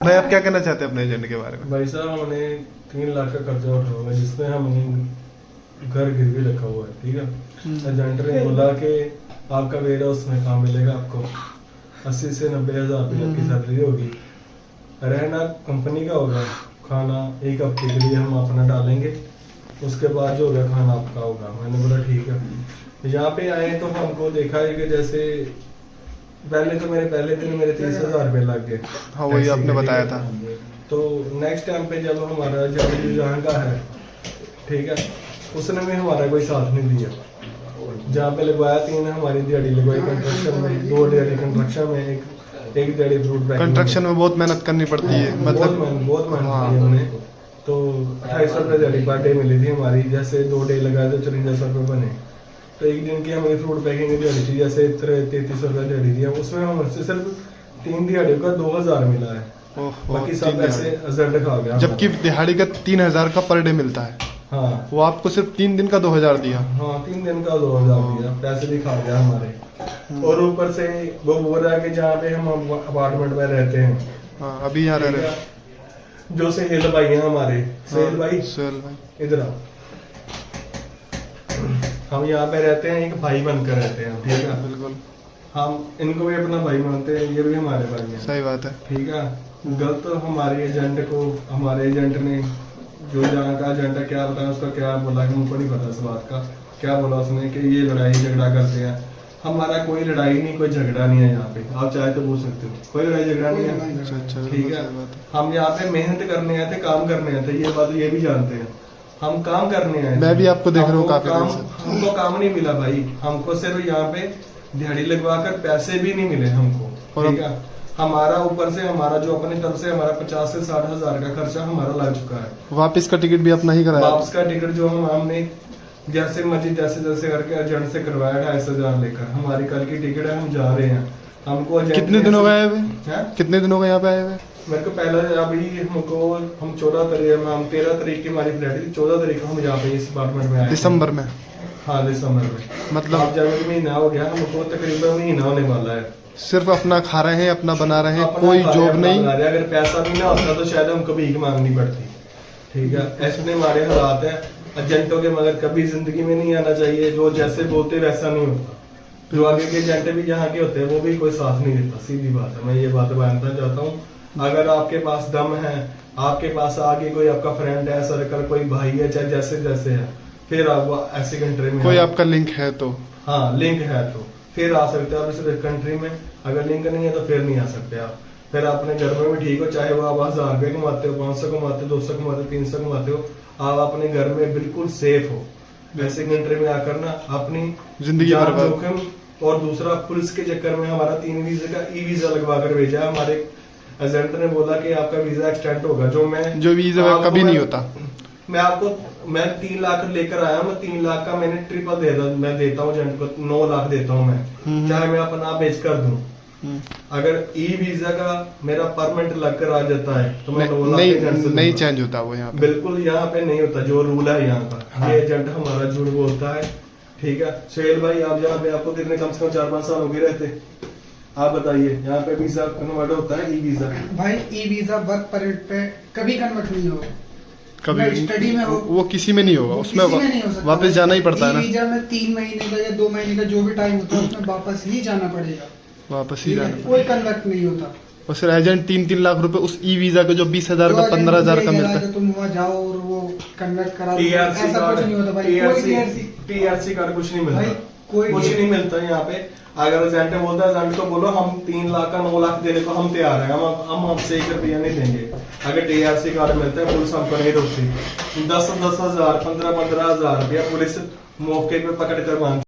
भाई आप क्या कहना चाहते हैं अपने एजेंट के बारे में? भाई साहब हमने 3 लाख का कर्जा उठाया हुआ है जिसमें हमने घर गिरवी रखा हुआ है। ठीक है, एजेंट ने बोला कि आपका वेयर हाउस में काम मिलेगा, आपको 80 से 90 हजार रुपये की सैलरी होगी, रहना कंपनी का होगा, खाना एक हफ्ते के लिए हम अपना डालेंगे, उसके बाद जो होगा खाना आपका होगा। मैंने बोला ठीक है। यहाँ पे आए तो हमको देखा है कि जैसे पहले तो मेरे पहले दिन मेरे 30,000 रुपये लग गए। हाँ वही आपने बताया था। तो नेक्स्ट टाइम पे जब हमारा जब जहाँ का है, ठीक है, उसने भी हमारा कोई साथ नहीं दिया। जहाँ पे लगवाया 3 हमारी दिहाड़ी लगवाई कंस्ट्रक्शन में, 2 दिहाड़ी कंस्ट्रक्शन में, एक दिहाड़ी फ्रूट पैकिंग। कंस्ट्रक्शन में बहुत मेहनत करनी पड़ती है, मतलब बहुत मेहनत की हमने। तो 250 रुपये दिहाड़ी पर डे मिली थी हमारी। जैसे 2 डे लगाए तो 5400 रुपये बने। तो एक दिन की हमारी फ्रूट पैकिंग की दिहाड़ी थी, जैसे 3300 रुपये दिहाड़ी थी, उसमें हमसे सिर्फ 3 दिहाड़ियों का 2000 मिला है। बाकी सब ऐसे एजेंट खा गया। जबकि दिहाड़ी का 3000 का पर डे मिलता है। हाँ, वो आपको सिर्फ 3 दिन का 2000 दिया। हाँ 3 दिन का 2000 दिया, पैसे भी खा गया हमारे। और ऊपर से वो बोल रहा है कि जहाँ पे हम अपार्टमेंट में रहते हैं, हाँ अभी यहाँ रह रहे हैं। जो सेल भाई हैं हमारे, सेल भाई इधर आओ। हम यहाँ पे रहते हैं, एक भाई बनकर रहते हैं, ठीक है, बिल्कुल। हम इनको भी अपना भाई मानते हैं, ये भी हमारे भाई हैं। सही बात है। ठीक है, गलत हमारे एजेंट को, हमारे एजेंट ने जो जहाँ का एजेंट है, क्या बताया उसका, क्या बोला कि मुझको नहीं पता इस बात का, क्या बोला उसने कि ये लड़ाई झगड़ा करते हैं। हमारा कोई लड़ाई नहीं, कोई झगड़ा नहीं है यहाँ पे, आप चाहे तो पूछ सकते हो, कोई लड़ाई झगड़ा नहीं है। अच्छा, ठीक है, हम यहाँ पे मेहनत करने आए थे, काम करने आए थे, ये बात ये भी जानते हैं, हम काम करने आए थे। मैं भी आपको देख रहा हूँ काफी काम, दिन से। हमको काम नहीं मिला भाई, हमको सिर्फ यहाँ पे दिहाड़ी लगवा कर पैसे भी नहीं मिले हमको। ठीक है, हमारा ऊपर से हमारा जो अपने तरफ से हमारा 50 से 60 हजार का खर्चा हमारा लग चुका है। वापस का टिकट भी अपना ही कराया? वापस का टिकट जो हमने जैसे मर्जी जैसे करके एजेंट से करवाया 25000 लेकर। हमारी कल की टिकट है, हम जा रहे हैं। हमको कितने दिन हो गए हुए? कितने दिन हो गए यहाँ पे आए हुए? मेरे को पहले अभी हमको हम 14 तारीख, हम 13 तारीख की हमारी फ्लाइट थी, 14 तारीख को हम यहाँ पे इस अपार्टमेंट में आए। दिसंबर में? हाँ दिसंबर में। मतलब अब जनवरी महीना हो गया, हमको तकरीबन महीना होने वाला है। सिर्फ अपना खा रहे हैं, अपना बना रहे हैं, कोई जॉब नहीं। अगर पैसा भी ना होता तो शायद हमको भीख मांगनी पड़ती। ठीक है, ऐसे हमारे हालात है। एजेंटों के मगर कभी जिंदगी में नहीं आना चाहिए। जो जैसे बोलते वैसा नहीं होता। जो आगे के एजेंट भी यहाँ के होते हैं वो भी कोई साथ नहीं देता, सीधी बात है। मैं ये बात बताना चाहता हूँ, अगर आपके पास दम है, आपके पास आगे कोई आपका फ्रेंड है, सर्कल कोई भाई है, चाहे जैसे जैसे है, फिर आप ऐसी कंट्री में कोई आपका लिंक है तो, हाँ लिंक है तो फिर आ सकते हो आप इस कंट्री में। अगर लिंक नहीं है तो फिर नहीं आ सकते आप। फिर अपने घर में भी ठीक हो, चाहे वो आप 1000 रुपये कमाते हो, 500 कमाते हो, 200 कमाते हो, 300 कमाते हो, आप अपने घर में बिल्कुल सेफ हो। ऐसी कंट्री में आकर ना अपनी जिंदगी जोखिम। और दूसरा, पुलिस के चक्कर में हमारा 3 वीजा का ई वीजा लगवा कर भेजा। हमारे एजेंट ने बोला कि आपका वीजा एक्सटेंड होगा, जो वीजा कभी नहीं होता। मैं 3 लाख लेकर आया, मैं 3 लाख का मैंने ट्रिपल मैं देता हूँ एजेंट को, 9 लाख देता हूँ मैं, चाहे मैं अपना बेच कर दूं। अगर ई वीजा का मेरा परमानेंट लग कर आ जाता है तो मैं 9 लाख नहीं चेंज होता वो यहाँ पे। बिल्कुल यहाँ पे नहीं होता, जो रूल है यहाँ का। हाँ। ये एजेंट हमारा झूठ बोलता है। ठीक है सुहेल भाई, आप यहाँ पे आपको कितने कम से कम 4-5 साल हो गए रहते, आप बताइए यहाँ पे वीजा कन्वर्ट होता है? ई वीजा भाई, ई वीजा वर्क परमिट पे कभी कन्वर्ट नहीं होगा, कभी स्टडी में हो, वो किसी में नहीं होगा, उसमें वापस जाना ही पड़ता है ना। वीजा में 3 महीने का या 2 महीने का जो भी टाइम होता है उसमें वापस ही जाना पड़ेगा, वापस ही जाना, कोई कन्वर्ट नहीं होता। और फिर एजेंट 3-3 लाख रुपए उस ई वीजा का जो 20,000 का 15,000 का मिलता है, तुम वहाँ जाओ और वो कन्वर्ट करा, ऐसा कुछ नहीं होता भाई। टीआरसी कार्ड कुछ नहीं मिलता, कुछ नहीं मिलता यहाँ पे। अगर एजेंट बोलता है, एजेंट को बोलो हम 3 लाख का 9 लाख देने को हम तैयार हैं, हम आपसे 1 रुपया नहीं देंगे। अगर टीआरसी कार्ड मिलता है, पुलिस हमको नहीं रोकती। 10,000, 15,000 रुपया पुलिस मौके पे पकड़ कर मांगती।